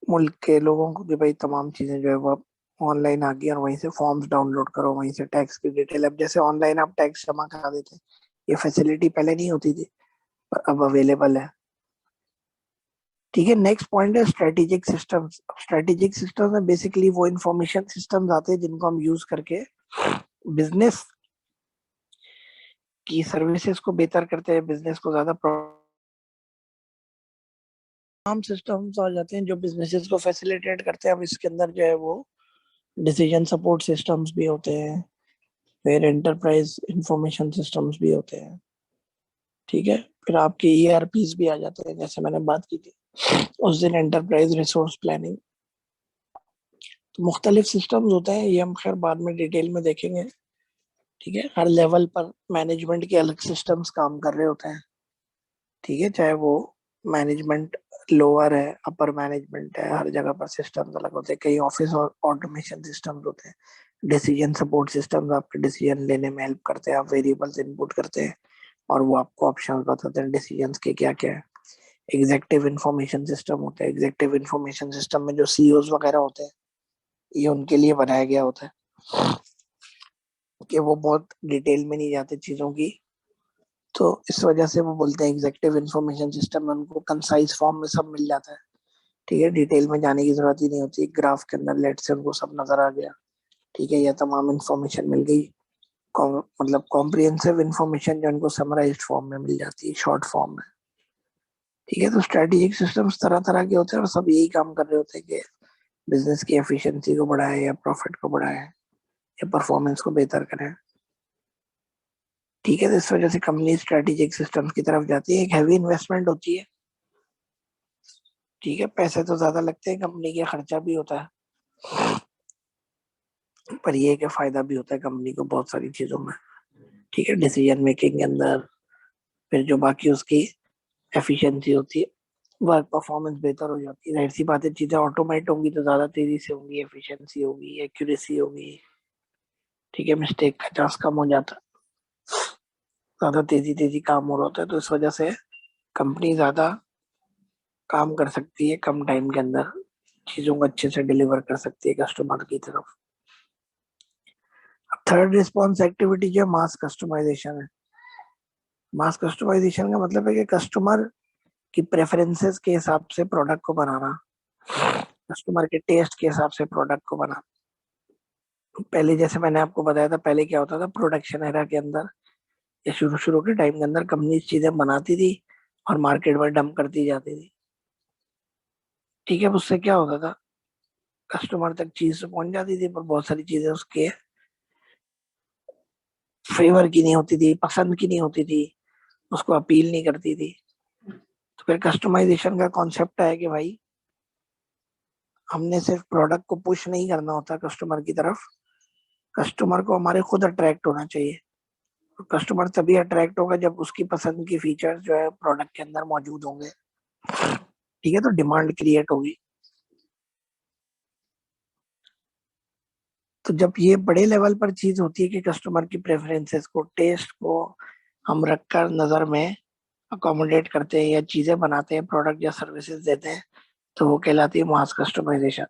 मुल्क के लोगों को कि भाई तमाम चीजें जो है वो अब ऑनलाइन आ गई और वहीं से फॉर्म्स डाउनलोड करो, वहीं से टैक्स की डिटेल, अब जैसे ऑनलाइन आप टैक्स जमा करा देते हैं, ये फैसिलिटी पहले नहीं होती थी, पर अब अवेलेबल है। ठीक है, नेक्स्ट पॉइंट है स्ट्रेटेजिक सिस्टम्स। स्ट्रेटेजिक सिस्टम्स में बेसिकली वो इंफॉर्मेशन सिस्टम्स आते हैं जिनको हम यूज करके बिजनेस की सर्विसेज को बेहतर करते हैं, बिजनेस को ज्यादा तमाम सिस्टम्स आ जाते हैं जो बिजनेसेस को फैसिलिटेट करते हैं। अब इसके अंदर जो है वो डिसीजन सपोर्ट सिस्टम्स भी होते हैं, फिर एंटरप्राइज इंफॉर्मेशन सिस्टम्स भी होते हैं, ठीक है। फिर आपके ईआरपीस भी आ जाते हैं, जैसे मैंने बात की थी उस दिन, एंटरप्राइज रिसोर्स प्लानिंग। तो मुख्तलिफ सिस्टम्स होते हैं, ये हम खैर बाद में डिटेल में देखेंगे, ठीक है। हर लेवल पर मैनेजमेंट के अलग सिस्टम्स काम कर रहे होते हैं, ठीक है। चाहे वो मैनेजमेंट लोअर है, अपर मैनेजमेंट है, हर जगह पर सिस्टम्स अलग होते हैं। कई ऑफिस और ऑटोमेशन सिस्टम्स होते हैं, डिसीजन सपोर्ट सिस्टम्स आपके डिसीजन लेने में हेल्प करते हैं। आप वेरिएबल्स इनपुट करते हैं और वो आपको ऑप्शंस बताते हैं डिसीजंस के क्या क्या है। एग्जेक्टिव इंफॉर्मेशन सिस्टम होता है, एग्जेक्टिव इंफॉर्मेशन सिस्टम में जो सीईओज वगैरह होते हैं, ये उनके लिए बनाया गया होता है कि वो बहुत डिटेल में नहीं जाते चीजों की। तो इस वजह से वो बोलते हैं एग्जेक्टिव इंफॉर्मेशन सिस्टम में उनको कंसाइज फॉर्म में सब मिल जाता है, ठीक है। डिटेल में जाने की जरूरत ही नहीं होती, ग्राफ के अंदर लेट से उनको सब नजर आ गया, ठीक है। या तमाम इंफॉर्मेशन मिल गई, मतलब कॉम्प्रिहेंसिव इंफॉर्मेशन जो उनको समराइज्ड फॉर्म में मिल जाती है, शॉर्ट फॉर्म में, ठीक है। तो स्ट्रेटेजिक सिस्टम्स तरह तरह के होते हैं और सब यही काम कर रहे होते हैं कि बिजनेस की एफिशिएंसी को बढ़ाए या प्रॉफिट को बढ़ाए या परफॉर्मेंस को बेहतर करें, ठीक है। तो इस वजह से कंपनी स्ट्रेटेजिक सिस्टम्स की तरफ जाती है। एक हैवी इन्वेस्टमेंट होती है, ठीक है। पैसे तो ज्यादा लगते हैं, कंपनी के खर्चा भी होता है, पर ये है कि फायदा भी होता है कंपनी को बहुत सारी चीजों में, ठीक है। डिसीजन मेकिंग के अंदर, फिर जो बाकी उसकी एफिशिएंसी होती है, वर्क परफॉर्मेंस बेहतर हो जाती है। जाहिर सी बात है, चीजें ऑटोमेट होंगी तो ज्यादा तेजी से होंगी, एफिशिएंसी होगी, एक्यूरेसी होगी, ठीक है। मिस्टेक का चांस कम हो जाता है, ज्यादा तेजी तेजी काम हो रहा होता है, तो इस वजह से कंपनी ज्यादा काम कर सकती है, कम टाइम के अंदर चीजों को अच्छे से डिलीवर कर सकती है कस्टमर की तरफ। अब थर्ड रिस्पॉन्स एक्टिविटी जो है मास कस्टमाइजेशन है। मास कस्टमाइजेशन का मतलब है कि कस्टमर की प्रेफरेंसेस के हिसाब से प्रोडक्ट को बनाना, कस्टमर के टेस्ट के हिसाब से प्रोडक्ट को बनाना। पहले जैसे मैंने आपको बताया था, पहले क्या होता था प्रोडक्शन एरा के अंदर या शुरू शुरू के टाइम के अंदर, कंपनी चीजें बनाती थी और मार्केट में डंप करती जाती थी, ठीक है। उससे क्या होता था, कस्टमर तक चीज तो पहुंच जाती थी पर बहुत सारी चीजें उसके फेवर की नहीं होती थी, पसंद की नहीं होती थी, उसको अपील नहीं करती थी। तो फिर कस्टमाइजेशन का कॉन्सेप्ट है कि भाई हमने सिर्फ प्रोडक्ट को पुश नहीं करना होता कस्टमर की तरफ, कस्टमर को हमारे खुद अट्रैक्ट होना चाहिए। कस्टमर तभी अट्रैक्ट होगा जब उसकी पसंद की फीचर्स जो है प्रोडक्ट के अंदर मौजूद होंगे, ठीक है। तो डिमांड क्रिएट होगी। तो जब ये बड़े लेवल पर चीज होती है कि कस्टमर की प्रेफरेंसेस को, टेस्ट को हम रखकर नजर में अकोमोडेट करते हैं या चीजें बनाते हैं, प्रोडक्ट या सर्विसेज देते हैं, तो वो कहलाती है मास कस्टमाइजेशन।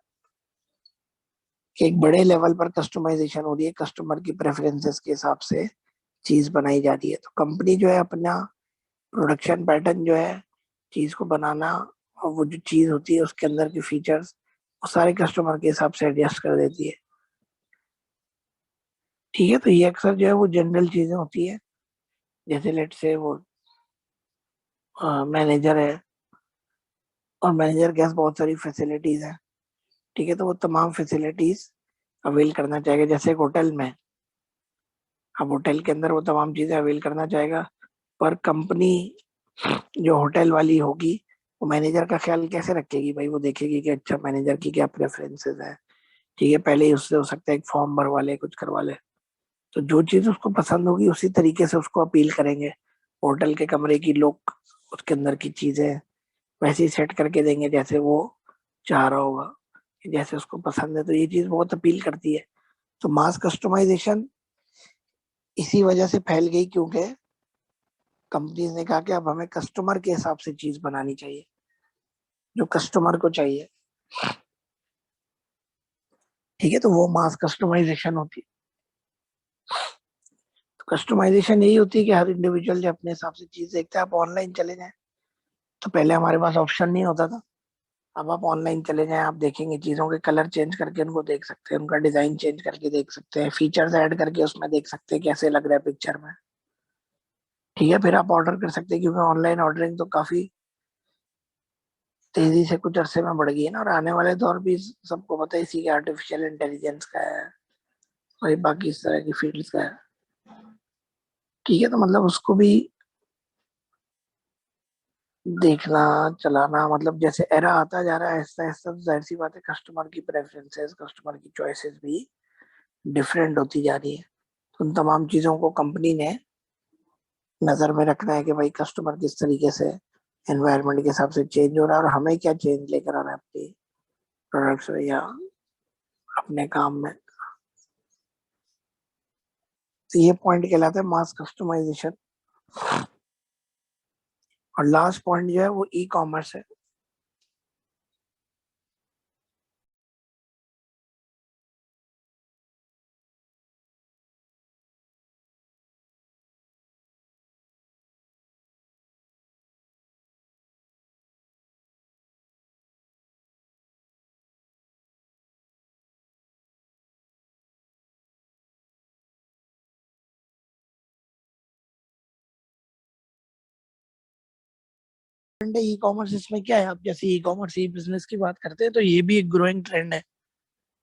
एक बड़े लेवल पर कस्टमाइजेशन हो रही है, कस्टमर की प्रेफरेंसेस के हिसाब से चीज बनाई जा रही है। तो कंपनी जो है अपना प्रोडक्शन पैटर्न जो है, चीज को बनाना और वो जो चीज होती है उसके अंदर की फीचर्स, वो सारे कस्टमर के हिसाब से एडजस्ट कर देती है, ठीक है। तो ये अक्सर जो है वो जनरल चीजें होती है, जैसे लेट से वो मैनेजर है और मैनेजर के पास बहुत सारी फैसिलिटीज है, ठीक है। तो वो तमाम फैसिलिटीज अवेल करना चाहेगा। जैसे एक होटल में, अब होटल के अंदर वो तमाम चीजें अवेल करना चाहेगा, पर कंपनी जो होटल वाली होगी वो मैनेजर का ख्याल कैसे रखेगी, भाई वो देखेगी कि अच्छा मैनेजर की क्या प्रेफरेंसेस है, ठीक है। पहले ही उससे हो सकता है एक फॉर्म भरवा ले, कुछ करवा ले, तो जो चीज उसको पसंद होगी उसी तरीके से उसको अपील करेंगे। होटल के कमरे की लुक, उसके अंदर की चीजें वैसे ही सेट करके देंगे जैसे वो चाह रहा होगा, जैसे उसको पसंद है। तो ये चीज बहुत अपील करती है। तो मास कस्टमाइजेशन इसी वजह से फैल गई क्योंकि कंपनीज ने कहा कि अब हमें कस्टमर के हिसाब से चीज बनानी चाहिए, जो कस्टमर को चाहिए, ठीक है। तो वो मास कस्टमाइजेशन होती है। तो कस्टमाइजेशन यही होती है कि हर इंडिविजुअल जो अपने हिसाब से चीज देखता है। आप ऑनलाइन चले जाएं, तो पहले हमारे पास ऑप्शन नहीं होता था, अब आप ऑनलाइन चले जाएं, आप देखेंगे चीजों के कलर चेंज करके उनको देख सकते हैं, उनका डिजाइन चेंज करके देख सकते हैं, फीचर्स ऐड करके उसमें देख सकते हैं कैसे लग रहा है पिक्चर में, ठीक है। फिर आप ऑर्डर कर सकते हैं, क्योंकि ऑनलाइन ऑर्डरिंग तो काफी तेजी से कुछ अरसे में बढ़ गई है ना, और आने वाले दौर भी सबको पता है इसी के आर्टिफिशियल इंटेलिजेंस का है और ये बाकी इस तरह की फील्ड्स का है। ठीक है, तो मतलब उसको भी देखना, चलाना, मतलब जैसे एरा आता जा रहा है ऐसा ऐसा, तो जाहिर सी बात है कस्टमर की प्रेफरेंसेस, कस्टमर की चॉइसेस भी डिफरेंट होती जा रही है। तो उन तमाम चीजों को कंपनी ने नजर में रखना है कि भाई कस्टमर किस तरीके से एनवायरनमेंट के हिसाब से चेंज हो रहा है और हमें क्या चेंज लेकर आना है अपनी प्रोडक्ट्स में या अपने काम में। तो ये पॉइंट कहलाता है मास कस्टमाइजेशन। और लास्ट पॉइंट जो है वो ई कॉमर्स है। ई कॉमर्स इसमें क्या है, आप जैसे ई कॉमर्स ई बिजनेस की बात करते हैं तो ये भी एक ग्रोइंग ट्रेंड है,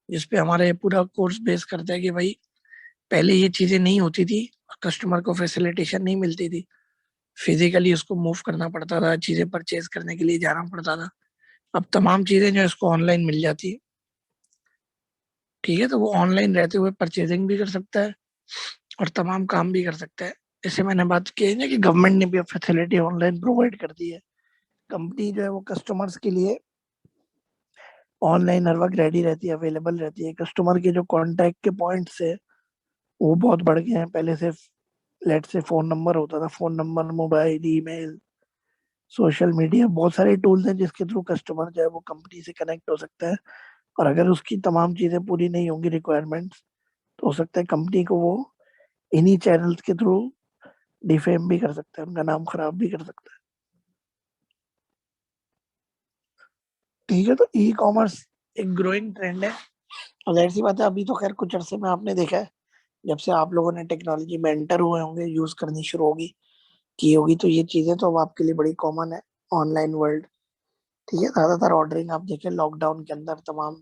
जिसपे हमारे पूरा कोर्स बेस करता है कि भाई पहले ये चीजें नहीं होती थी, कस्टमर को फैसिलिटेशन नहीं मिलती थी, फिजिकली उसको मूव करना पड़ता था, चीजें परचेज करने के लिए जाना पड़ता था। अब तमाम चीजें जो है इसको ऑनलाइन मिल जाती है। ठीक है, तो वो ऑनलाइन रहते हुए परचेजिंग भी कर सकता है और तमाम काम भी कर सकता है। जैसे मैंने बात की है ना कि गवर्नमेंट ने भी अब फैसिलिटी ऑनलाइन प्रोवाइड कर दी है। कंपनी जो है वो कस्टमर्स के लिए ऑनलाइन हर वक्त रेडी रहती है, अवेलेबल रहती है। कस्टमर के जो कॉन्टैक्ट के पॉइंट्स है वो बहुत बढ़ गए हैं। पहले से लेट से फोन नंबर होता था, phone number, mobile, email, social media, बहुत सारे टूल्स हैं जिसके थ्रू कस्टमर जो है वो कंपनी से कनेक्ट हो सकता है। और अगर उसकी तमाम चीजें पूरी नहीं होंगी, रिक्वायरमेंट्स, तो हो सकता है कंपनी को वो इन्हीं चैनल्स के थ्रू डिफेम भी कर सकता है, उनका नाम खराब भी कर सकता है। ठीक है, तो ई कॉमर्स एक ग्रोइंग ट्रेंड है। और जाहिर सी बात है अभी तो खैर कुछ अरसे में आपने देखा है, जब से आप लोगों ने टेक्नोलॉजी में एंटर हुए होंगे, यूज करनी शुरू होगी की होगी, तो ये चीजें तो अब आपके लिए बड़ी कॉमन है। ऑनलाइन वर्ल्ड, ठीक है, ज्यादातर ऑर्डरिंग आप देखें लॉकडाउन के अंदर, तमाम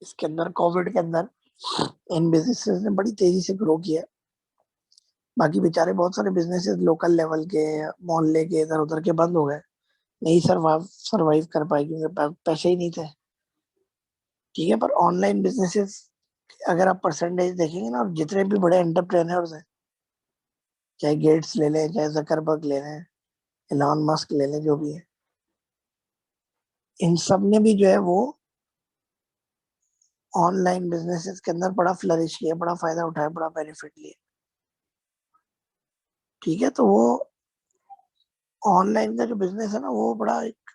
इसके अंदर, कोविड के अंदर इन बिजनेसेस ने बड़ी तेजी से ग्रो किया है। बाकी बेचारे बहुत सारे बिजनेसेस लोकल लेवल के, मोहल्ले के, इधर उधर के बंद हो गए, नहीं सरवाइव सरवाइव कर पाए क्योंकि पैसे ही नहीं थे। ठीक है, पर ऑनलाइन बिजनेसेस अगर आप परसेंटेज देखेंगे ना, और जितने भी बड़े एंटरप्रेन्योर्स हैं, चाहे गेट्स ले लें, चाहे जकरबर्ग ले लें, एलॉन मस्क ले लें, जो भी है, इन सब ने भी जो है वो ऑनलाइन बिजनेसेस के अंदर बड़ा फ्लरिश किया, बड़ा फायदा उठाया, बड़ा बेनिफिट लिया। ठीक है, तो वो ऑनलाइन का जो बिजनेस है ना वो बड़ा एक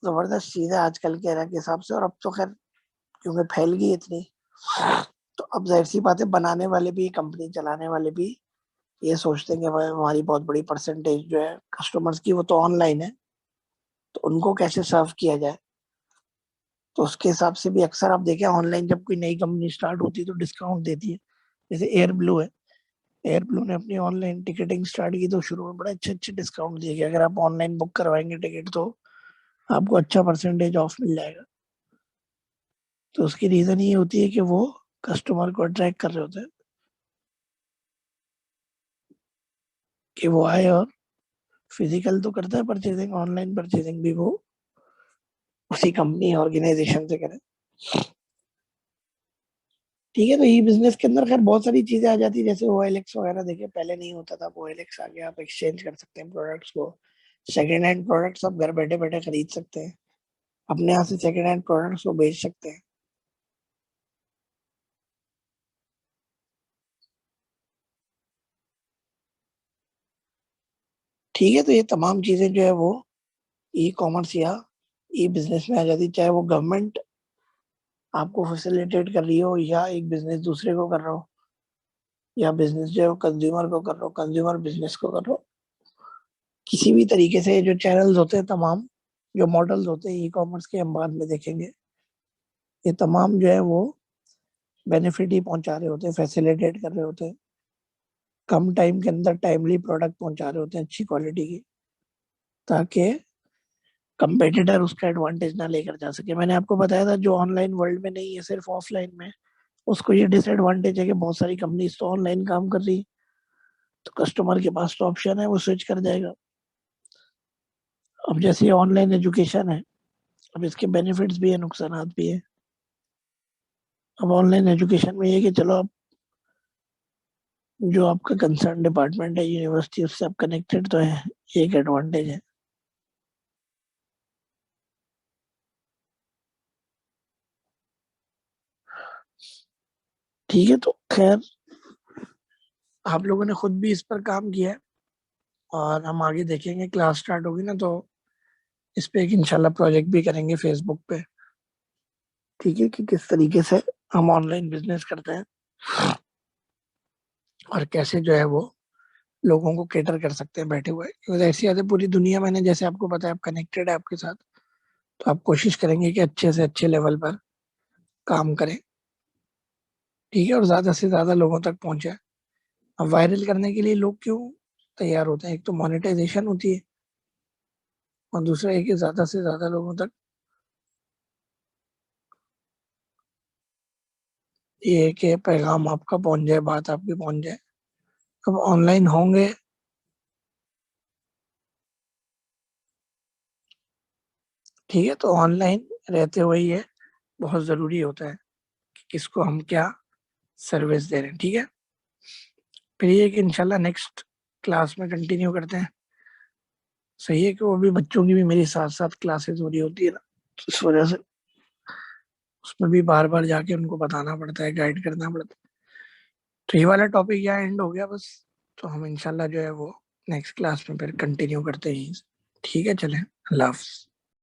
जबरदस्त चीज है आजकल के era के हिसाब से। और अब तो खैर क्योंकि फैल गई इतनी, तो अब जाहिर सी बात है बनाने वाले भी, कंपनी चलाने वाले भी ये सोचते हैं कि भाई हमारी बहुत बड़ी परसेंटेज जो है कस्टमर्स की वो तो ऑनलाइन है, तो उनको कैसे सर्व किया जाए। तो उसके हिसाब से भी अक्सर आप देखें ऑनलाइन जब कोई नई कंपनी स्टार्ट होती है तो डिस्काउंट देती है। जैसे एयर ब्लू है, एयर ब्लू ने अपनी ऑनलाइन टिकटिंग स्टार्ट की तो शुरू में बड़े अच्छे अच्छे डिस्काउंट दिए कि अगर आप ऑनलाइन बुक करवाएंगे टिकट तो आपको अच्छा परसेंटेज ऑफ मिल जाएगा। तो उसकी रीजन ये होती है कि वो कस्टमर को अट्रैक्ट कर रहे होते हैं कि वो आए, और फिजिकल तो करता है परचेजिंग, ऑनलाइन परचेजिंग भी वो उसी कंपनी ऑर्गेनाइजेशन से करें। ठीक है, तो ई बिजनेस के अंदर खैर बहुत सारी चीजें आ जाती है, जैसे OLX वगैरह देखिए, पहले नहीं होता था, OLX आ गया, आप एक्सचेंज कर सकते हैं प्रोडक्ट्स को, सेकेंड हैंड प्रोडक्ट्स आप घर बैठे बैठे खरीद सकते हैं, अपने यहाँ से सेकेंड हैंड प्रोडक्ट्स को बेच सकते हैं। ठीक है, तो ये तमाम चीजें जो है वो ई कॉमर्स या ई बिजनेस में आ जाती है, चाहे वो गवर्नमेंट आपको फैसिलिटेट कर रही हो या एक बिजनेस दूसरे को कर रहा हो, या बिजनेस जो है वो कंज्यूमर को कर रहा हो, कंज्यूमर बिजनेस को कर रहा हो। किसी भी तरीके से जो चैनल्स होते हैं तमाम, जो मॉडल्स होते हैं ई कॉमर्स के, हम बाद में देखेंगे, ये तमाम जो है वो बेनिफिट ही पहुंचा रहे होते हैं, फैसिलिटेट कर रहे होते हैं, कम टाइम के अंदर टाइमली प्रोडक्ट पहुंचा रहे होते हैं अच्छी क्वालिटी की, ताकि कंपेटिटर उसका एडवांटेज ना लेकर जा सके। मैंने आपको बताया था जो ऑनलाइन वर्ल्ड में नहीं है, सिर्फ ऑफलाइन में, उसको ये डिसएडवांटेज है कि बहुत सारी कंपनीज तो ऑनलाइन काम कर रही है, तो कस्टमर के पास तो ऑप्शन है, वो स्विच कर जाएगा। अब जैसे ऑनलाइन एजुकेशन है, अब इसके बेनिफिट्स भी है, नुकसानात भी है। अब ऑनलाइन एजुकेशन में ये है कि चलो आप जो आपका कंसर्न डिपार्टमेंट है यूनिवर्सिटी, उससे आप कनेक्टेड तो है, ये एक एडवांटेज है। ठीक है, तो खैर आप लोगों ने खुद भी इस पर काम किया है, और हम आगे देखेंगे, क्लास स्टार्ट होगी ना तो इस पे एक इंशाल्लाह प्रोजेक्ट भी करेंगे फेसबुक पे। ठीक है, कि किस तरीके से हम ऑनलाइन बिजनेस करते हैं और कैसे जो है वो लोगों को केटर कर सकते हैं बैठे हुए, क्योंकि ऐसी आते पूरी दुनिया मैंने जैसे आपको पता है, आप कनेक्टेड है आपके साथ, तो आप कोशिश करेंगे कि अच्छे से अच्छे लेवल पर काम करें। ठीक है, और ज्यादा से ज्यादा लोगों तक पहुंचे। अब वायरल करने के लिए लोग क्यों तैयार होते हैं? एक तो मोनेटाइजेशन होती है, और दूसरा है कि ज्यादा से ज्यादा लोगों तक ये है कि पैगाम आपका पहुंच जाए, बात आपकी पहुंच जाए। अब ऑनलाइन होंगे, ठीक है, तो ऑनलाइन रहते हुए ये बहुत जरूरी होता है कि किसको हम क्या सर्विस दे रहे हैं। ठीक है, फिर ये कि इंशाल्लाह नेक्स्ट क्लास में कंटिन्यू करते हैं। सही है कि वो भी बच्चों की भी मेरी साथ साथ क्लासेस हो रही होती है ना, तो इस वजह से उसमें भी बार बार जाके उनको बताना पड़ता है, गाइड करना पड़ता है। तो ये वाला टॉपिक यहाँ एंड हो गया बस। तो हम इंशाल्लाह जो है वो नेक्स्ट क्लास में फिर कंटिन्यू करते हैं। ठीक है, चलें, अल्लाह हाफ़िज़।